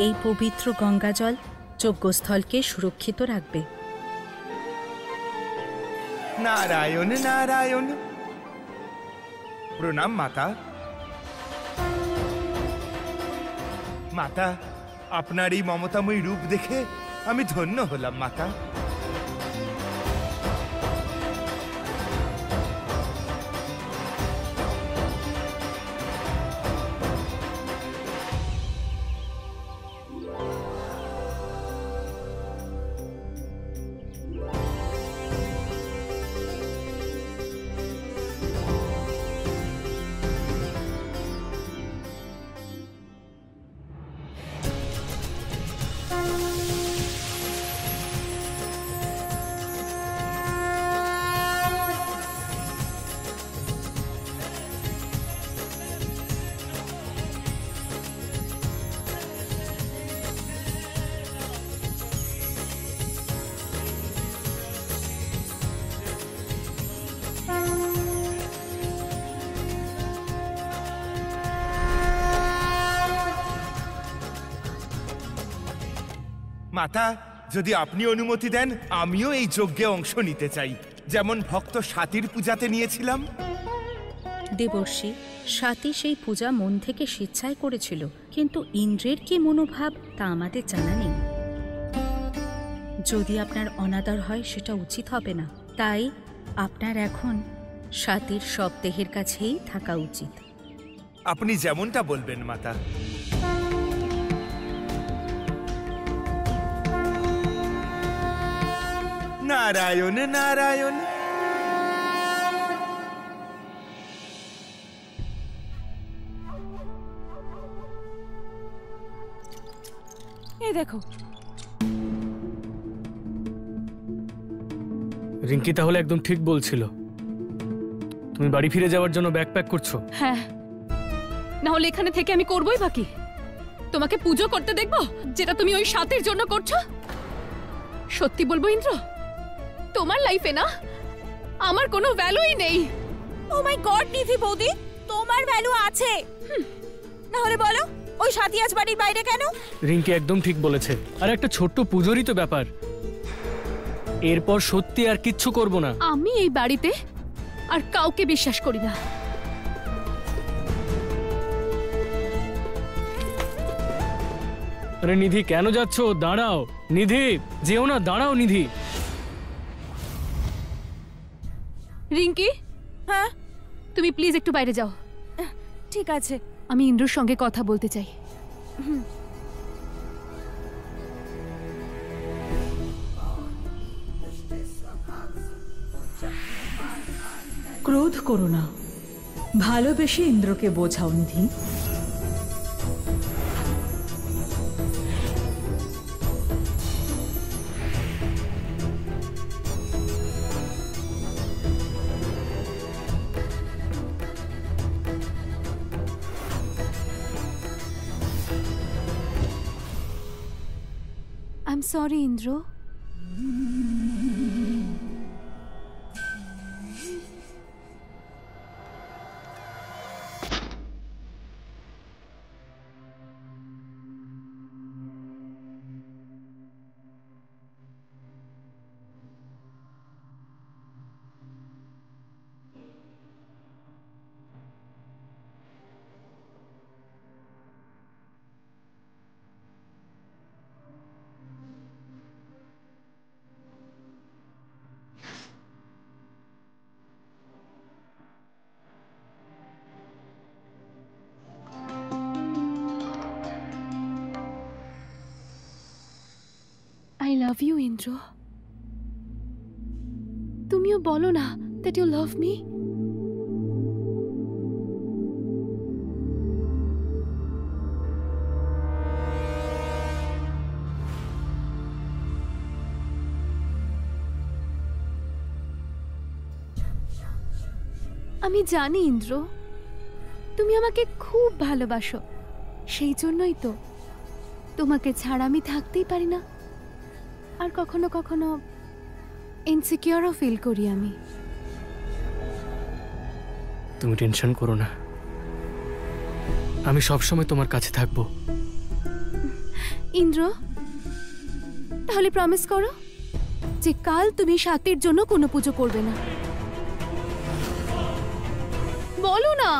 এই পবিত্র গঙ্গাজল যজ্ঞস্থলকে সুরক্ষিত রাখবে। নারায়ণ নারায়ণ। প্রণাম মাতা। মাতা, আপনার এই মমতাময়ী রূপ দেখে আমি ধন্য হলাম মাতা। মাতা, যদি আপনি অনুমতি দেন আমিও এই যজ্ঞে অংশ নিতে চাই, যেমন ভক্ত স্বাতীর পূজাতে নিয়েছিলাম। দেবর্ষি, স্বাতী সেই পূজা মন থেকে স্বেচ্ছায় করেছিল, কিন্তু ইন্দ্রের কি মনোভাব তা আমাদের জানা নেই। যদি আপনার অনাদর হয় সেটা উচিত হবে না, তাই আপনার এখন স্বাতীর সব দেহের কাছেই থাকা উচিত। আপনি যেমনটা বলবেন মাতা। নারায়ণ নারায়ণ। এই দেখো, রিঙ্কি তাহলে একদম ঠিক বলছিল। তুমি বাড়ি ফিরে যাওয়ার জন্য ব্যাগ প্যাক করছো? হ্যাঁ, না হলে এখানে থেকে আমি করবোই বাকি। তোমাকে পুজো করতে দেখবো যেটা তুমি ওই সাথীর জন্য করছো। সত্যি বলবো ইন্দ্র, তোমার লাইফে না আমার কোনো ভ্যালুই নেই। ও মাই গড নিধি বৌদি, তোমার ভ্যালু আছে। না হলে বলো ওই সাথী আজ বাড়ির বাইরে কেন? রিঙ্কি একদম ঠিক বলেছে। আর একটা ছোট্ট পুজোরই তো ব্যাপার, এরপর সত্যি আর কিচ্ছু করব না। আমি এই বাড়িতে আর কাউকে বিশ্বাস করি না। আরে নিধি, কেন যাচ্ছ? দাঁড়াও নিধি, যেও না, দাঁড়াও নিধি। রিঙ্কি, হ্যাঁ তুমি প্লিজ একটু বাইরে যাও। ঠিক আছে। আমি ইন্দ্রর সঙ্গে কথা বলতে চাই। ক্রোধ করো না, ভালোবেসে ইন্দ্রকে বোঝাও Nidhi. I am sorry Indra. I love you, Indra. তুমিও বলো না that you love me. আমি জানি ইন্দ্র, তুমি আমাকে খুব ভালোবাসো। সেই জন্যই তো তোমাকে ছাড়া আমি থাকতেই পারি না। আর কখনো কখনো ইনসিকিউরও ফিল করি আমি। তুমি টেনশন করো না, আমি সবসময় তোমার কাছে থাকবো। ইন্দ্র, তাহলে প্রমিস করো যে কাল তুমি স্বাতীর জন্য কোনো পুজো করবে না। বলো না।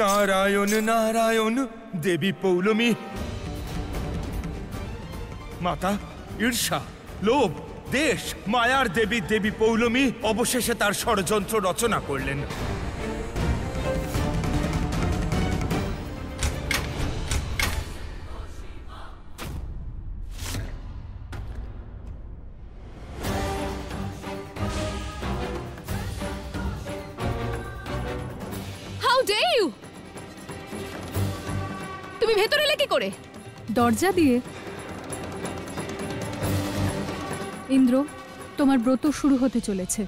নারায়ণ নারায়ণ। দেবী পৌলমী। মাতা, ঈর্ষা, লোভ, দেশ, মায়ার দেবী দেবী পৌলমী অবশেষে তার ষড়যন্ত্র রচনা করলেন। How dare you! তুমি ভেতরে এলে কি করে? দরজা দিয়ে। ইন্দ্র, তোমার ব্রত শুরু হতে চলেছে,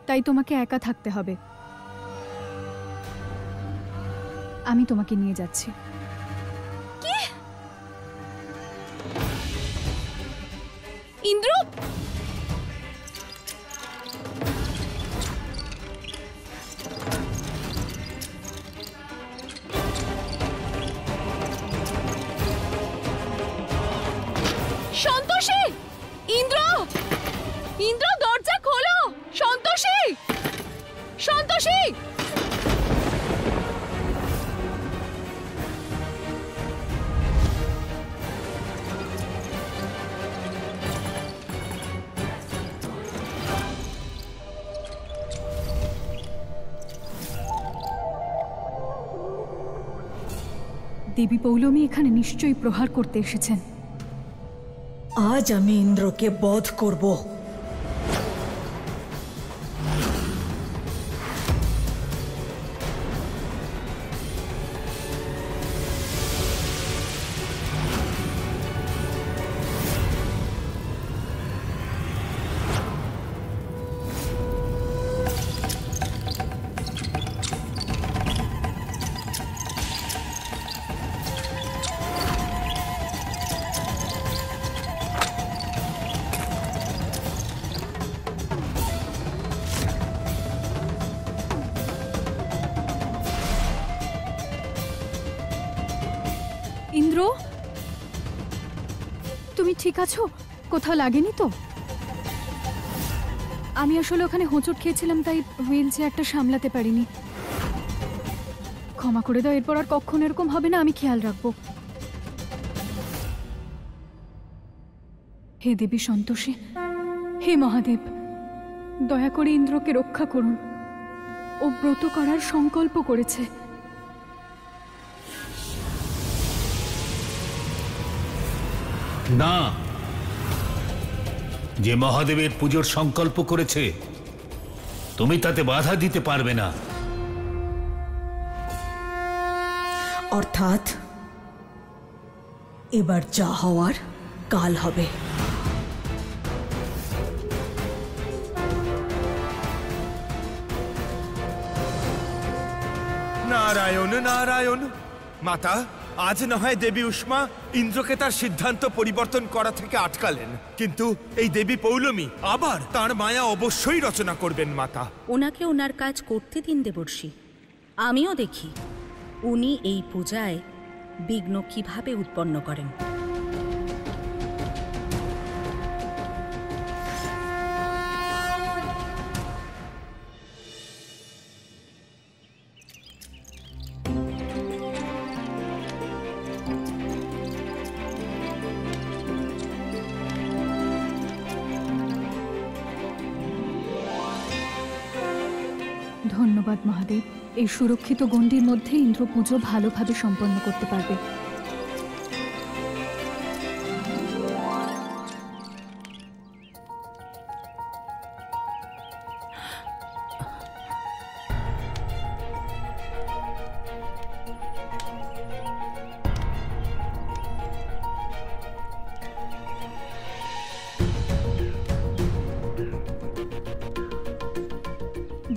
তাই তোমাকে একা থাকতে হবে। আমি তোমাকে নিয়ে যাচ্ছি। ইন্দ্র, সন্তোষী! ইন্দ্র, ইন্দ্র, দরজা খোলো! সন্তোষী, সন্তোষী! দেবী পৌলমী এখানে নিশ্চয়ই প্রহার করতে এসেছেন। আজ আমি ইন্দ্রকে বধ করব। ইন্দ্র, তুমি ঠিক আছো? কোথাও লাগেনি তো? আমি আসলে ওখানে হোঁচট খেয়েছিলাম, তাই হুইল চেয়ারটা সামলাতে পারিনি। ক্ষমা করে দাও, এরপর আর কখনো এরকম হবে না, আমি খেয়াল রাখবো। হে দেবী সন্তোষী, হে মহাদেব, দয়া করে ইন্দ্রকে রক্ষা করুন। ও ব্রত করার সংকল্প করেছে। না, যে মহাদেবের পুজোর সংকল্প করেছে তুমি তাতে বাধা দিতে পারবে না। অর্থাৎ এবার যা হওয়ার কাল হবে। নারায়ণ নারায়ণ। মাতা, আজ না হয় দেবী উষ্মা ইন্দ্রকে তার সিদ্ধান্ত পরিবর্তন করা থেকে আটকালেন, কিন্তু এই দেবী পৌলমী আবার তার মায়া অবশ্যই রচনা করবেন। মাতা, ওনাকে ওনার কাজ করতে দিন দেবর্ষি। আমিও দেখি উনি এই পূজায় বিঘ্ন কিভাবে উৎপন্ন করেন। ধন্যবাদ মহাদেব। এই সুরক্ষিত গণ্ডির মধ্যে ইন্দ্র পুজো ভালোভাবে সম্পন্ন করতে পারবে।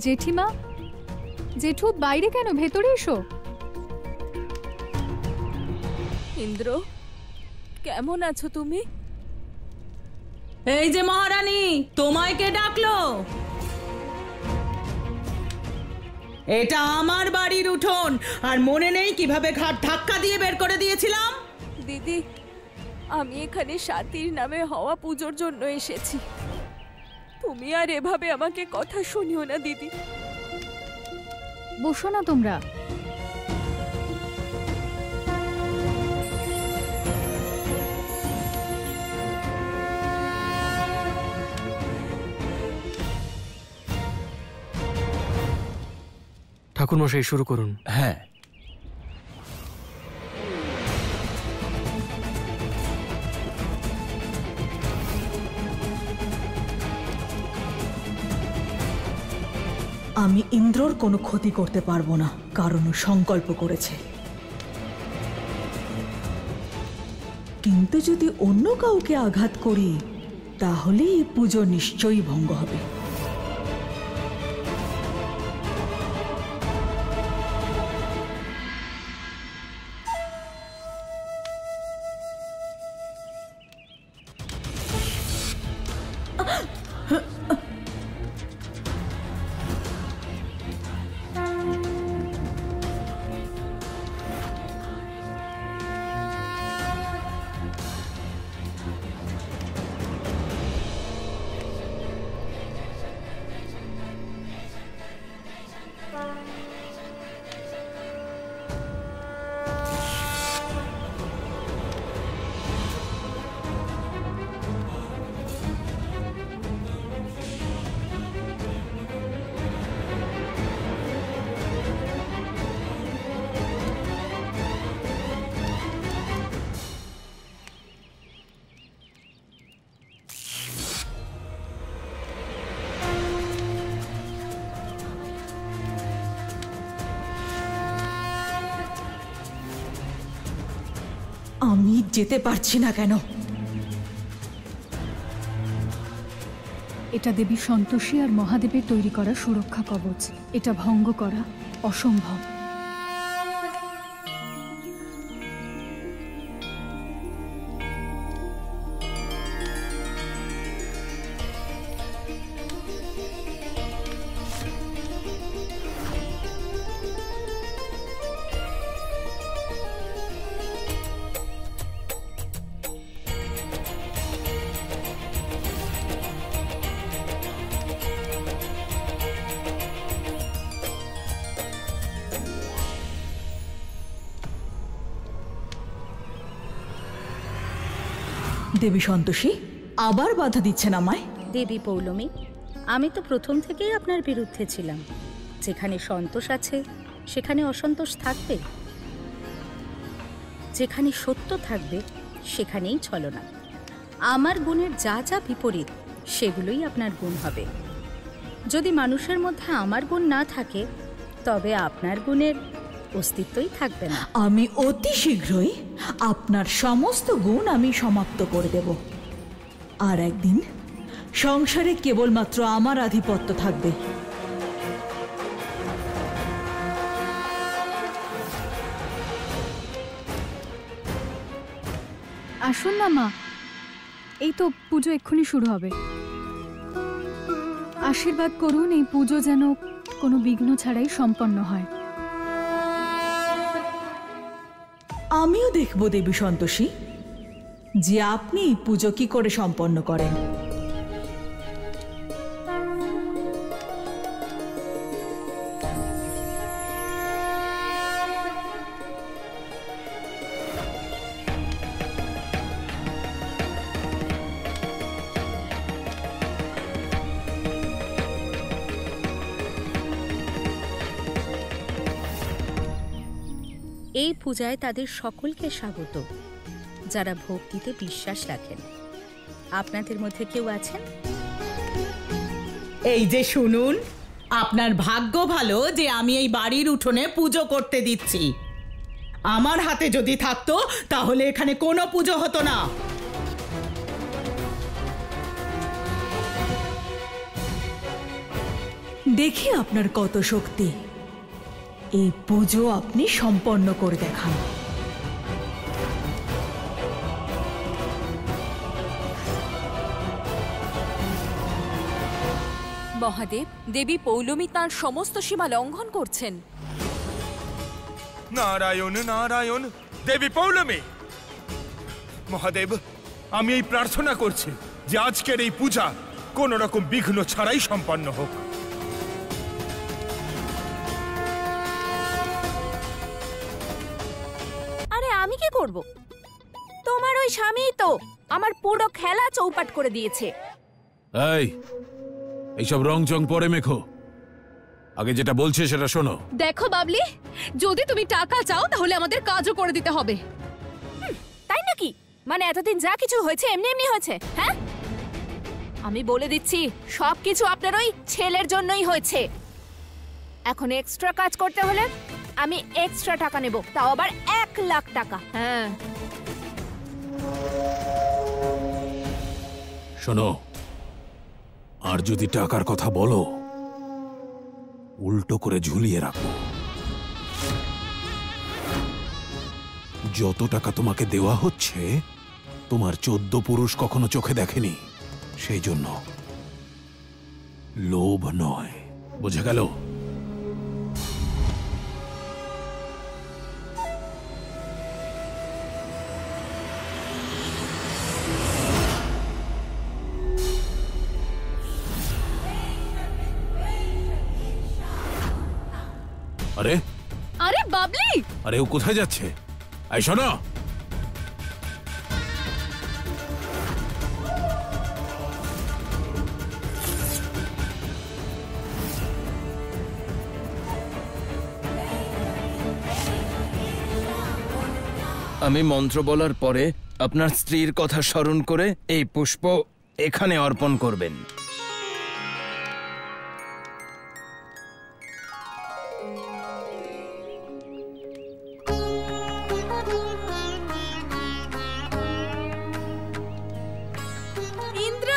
জেঠিমা, জেঠু, বাইরে কেন? ভেতরে এসো। ইন্দ্র, কেমন আছো তুমি? এই যে মহারানী, তোমায় কে ডাকলো? এটা আমার বাড়ির উঠোন, আর মনে নেই কিভাবে ঘাট ধাক্কা দিয়ে বের করে দিয়েছিলাম? দিদি, আমি এখানে স্বাতীর নামে হওয়া পুজোর জন্য এসেছি। তুমি আর এভাবে আমাকে কথা শুনিও না দিদি। বসো না তোমরা। ঠাকুরমশাই শুরু করুন। হ্যাঁ, আমি ইন্দ্রর কোনো ক্ষতি করতে পারবো না, কারণ ও সংকল্প করেছে। কিন্তু যদি অন্য কাউকে আঘাত করি তাহলে এই পুজো নিশ্চয়ই ভঙ্গ হবে। আমি যেতে পারছি না কেন? এটা দেবী সন্তোষী আর মহাদেবের তৈরি করা সুরক্ষা কবচ। এটা ভঙ্গ করা অসম্ভব। দেবী সন্তোষী আবার বাধা দিচ্ছেন আমায়? দেবী পৌলমী, আমি তো প্রথম থেকেই আপনার বিরুদ্ধে ছিলাম। যেখানে সন্তোষ আছে সেখানে অসন্তোষ থাকবে, যেখানে সত্য থাকবে সেখানেই ছলনা। আমার গুণের যা যা বিপরীত সেগুলোই আপনার গুণ হবে। যদি মানুষের মধ্যে আমার গুণ না থাকে তবে আপনার গুণের অস্তিত্বই থাকবে না। আমি অতি শীঘ্রই আপনার সমস্ত গুণ আমি সমাপ্ত করে দেব, আর একদিন সংসারে কেবলমাত্র আমার আধিপত্য থাকবে। আসুন না মা, এই তো পুজো এক্ষুনি শুরু হবে। আশীর্বাদ করুন এই পুজো যেন কোনো বিঘ্ন ছাড়াই সম্পন্ন হয়। আমিও দেখব দেবী সন্তোষী যে আপনি পুজো কি করে সম্পন্ন করেন। এই পূজায় তাদের সকলকে স্বাগত যারা ভক্তিতে বিশ্বাস রাখেন। আপনাদের মধ্যে কেউ আছেন? এই যে শুনুন, আপনার ভাগ্য ভালো যে আমি এই বাড়ির উঠোনে পুজো করতে দিচ্ছি। আমার হাতে যদি থাকতো তাহলে এখানে কোনো পুজো হতো না। দেখি আপনার কত শক্তি। এই পুজো আপনি সম্পন্ন করে দেখান। মহাদেব, দেবী পৌলমী তার সমস্ত সীমা লঙ্ঘন করছেন। নারায়ণ নারায়ণ, দেবী পৌলমী। মহাদেব, আমি এই প্রার্থনা করছি যে আজকের এই পূজা কোন রকম বিঘ্ন ছাড়াই সম্পন্ন হোক। আরে আমি কি করব? তোমার ওই স্বামীই তো আমার পুরো খেলা চৌপাট করে দিয়েছে। এইসব রং চং পরে মেখো, আগে যেটা বলছে সেটা শোনো। দেখো বাবলি, যদি তুমি টাকা চাও তাহলে আমাদের কাজও করে দিতে হবে। তাই নাকি? মানে এতদিন যা কিছু হয়েছে এমনি এমনি হয়েছে? হ্যাঁ, আমি বলে দিচ্ছি সবকিছু আপনার ওই ছেলের জন্যই হয়েছে। এখন এক্সট্রা কাজ করতে হলে আমি এক্সট্রা টাকা নেব, তাও আবার 1 লাখ টাকা। হ্যাঁ, শোনো, আর যদি টাকার কথা বলো উল্টো করে ঝুলিয়ে রাখো। যত টাকা তোমাকে দেওয়া হচ্ছে তোমার 14 পুরুষ কখনো চোখে দেখেনি, সেই জন্য লোভ নয়, বুঝে গেল? আরে আরে বাবলি, আরে ও কোথায় যাচ্ছে? এই শোনো, আমি মন্ত্র বলার পরে আপনার স্ত্রীর কথা স্মরণ করে এই পুষ্প এখানে অর্পণ করবেন। ইন্দ্র!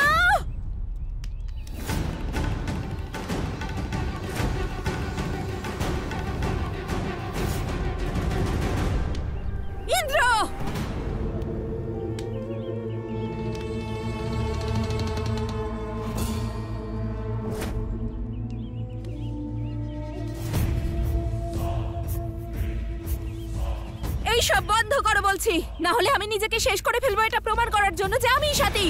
ইন্দ্র! এইসব বন্ধ করো বলছি, না হলে আমি নিজেকে শেষ করে ফেলবো এটা প্রমাণ করার জন্য যে আমিই সাথী।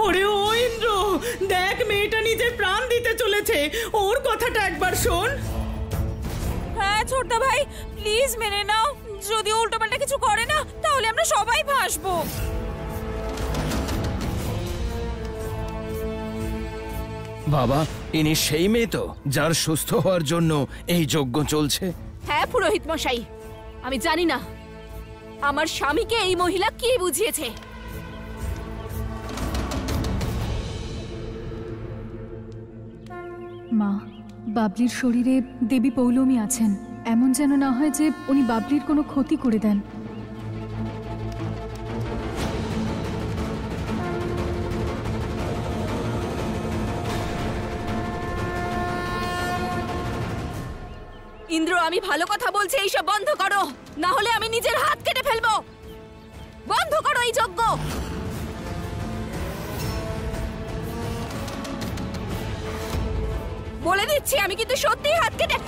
ওরে ও ইন্দ্র, দেখ মেয়েটা নিজের প্রাণ দিতে চলেছে, ওর কথাটা একবার শোন। হ্যাঁ ছোটদা ভাই, প্লিজ মেনে নাও। যদি উল্টোপাল্টা কিছু করে না তাহলে আমরা সবাই ভাসবো। বাবা, ইনি সেই মেয়ে তো যার সুস্থ হওয়ার জন্য এই যজ্ঞ চলছে? হ্যাঁ পুরোহিত মশাই, আমি জানি না আমার স্বামীকে এই মহিলা কি বুঝিয়েছে। মা, বাবলির শরীরে দেবী পৌলমী আছেন, এমন যেন না হয় যে উনি বাবলির কোনো ক্ষতি করে দেন। ইন্দ্র, আমি ভালো কথা বলছি, এইসব বন্ধ করো, না হলে আমি নিজের হাত কেটে ফেলবো। বন্ধ করো এই যজ্ঞ। বলে দিচ্ছি আমি কিন্তু সত্যিই হাত কেটে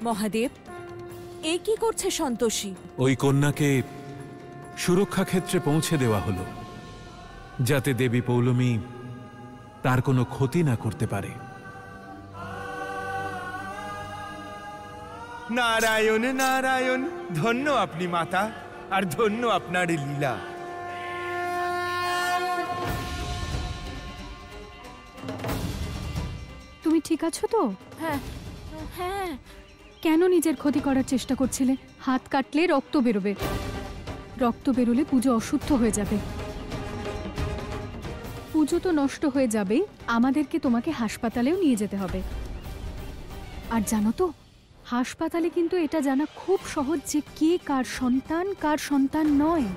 মহাদেব, এ কি করছে সন্তোষী? ওই কন্যাকে সুরক্ষা ক্ষেত্রে পৌঁছে দেওয়া হলো, যাতে দেবী পৌলমী তার কোনো ক্ষতি না করতে পারে। নারায়ণ নারায়ণ, ধন্য আপনি মাতা, আর ধন্য আপনার লীলা। তুমি ঠিক আছো তো? হ্যাঁ হ্যাঁ, কেন নিজের ক্ষতি করার চেষ্টা করছিলে? হাত কাটলে রক্ত বেরোবে, রক্ত বেরোলে পুজো অশুদ্ধ হয়ে যাবে, পুজো তো নষ্ট হয়ে যাবে, আমাদেরকে তোমাকে হাসপাতালেও নিয়ে যেতে হবে। আর জানো তো, হাসপাতালে কিন্তু এটা জানা খুব সহজ যে কে কার সন্তান নয়।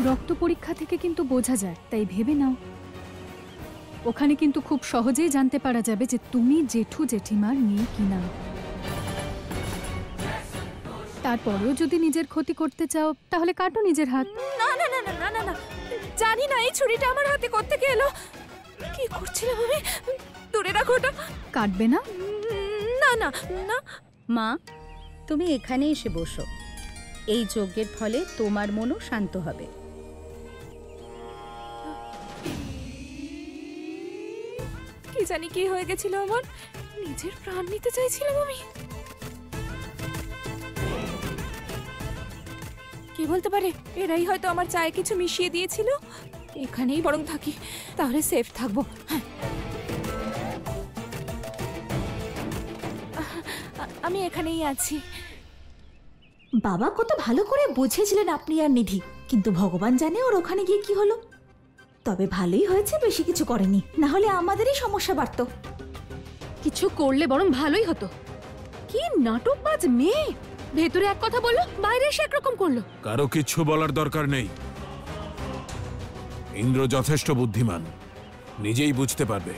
রক্ত পরীক্ষা থেকে কিন্তু বোঝা যায়, তাই ভেবে নাও। ওখানে কিন্তু খুব সহজেই জানতে পারা যাবে যে তুমি জেঠু জেঠিমার মেয়ে কিনা। তারপরেও যদি নিজের ক্ষতি করতে চাও তাহলে কাটো নিজের হাত। না না না না না না না, জানি না এই ছুরিটা আমার হাতে কোত্থেকে এলো। কি করছিলাম আমি? দূরে রাখো ওটা। কাটবে না? না না না। মা, তুমি এখানে এসে বসো। এই যজ্ঞের ফলে তোমার মনও শান্ত হবে। কি জানি কি হয়ে গেছিল আমার, নিজের প্রাণ নিতে চাইছিলাম আমি। কি বলতে পারে, এরাই হয়তো আমার চায়ে কিছু মিশিয়ে দিয়েছিল। এখানেই বরং থাকি, তাহলে সেফ থাকবো। হ্যাঁ, আমি এখানেই আছি। বাবা কত ভালো করে বুঝেছিলেন আপনি আর নিধি, কিন্তু ভগবান জানে ওর ওখানে গিয়ে কি হলো। তবে ভালোই হয়েছে বেশি কিছু করেনি, না হলে আমাদেরই সমস্যা বাড়তো। কিছু করলে বরং ভালোই হতো। কি নাটকবাজ মেয়ে, ভেতরে এক কথা বললো, বাইরে এসে একরকম করলো। কারো কিচ্ছু বলার দরকার নেই। ইন্দ্র যথেষ্ট বুদ্ধিমান, নিজেই বুঝতে পারবে।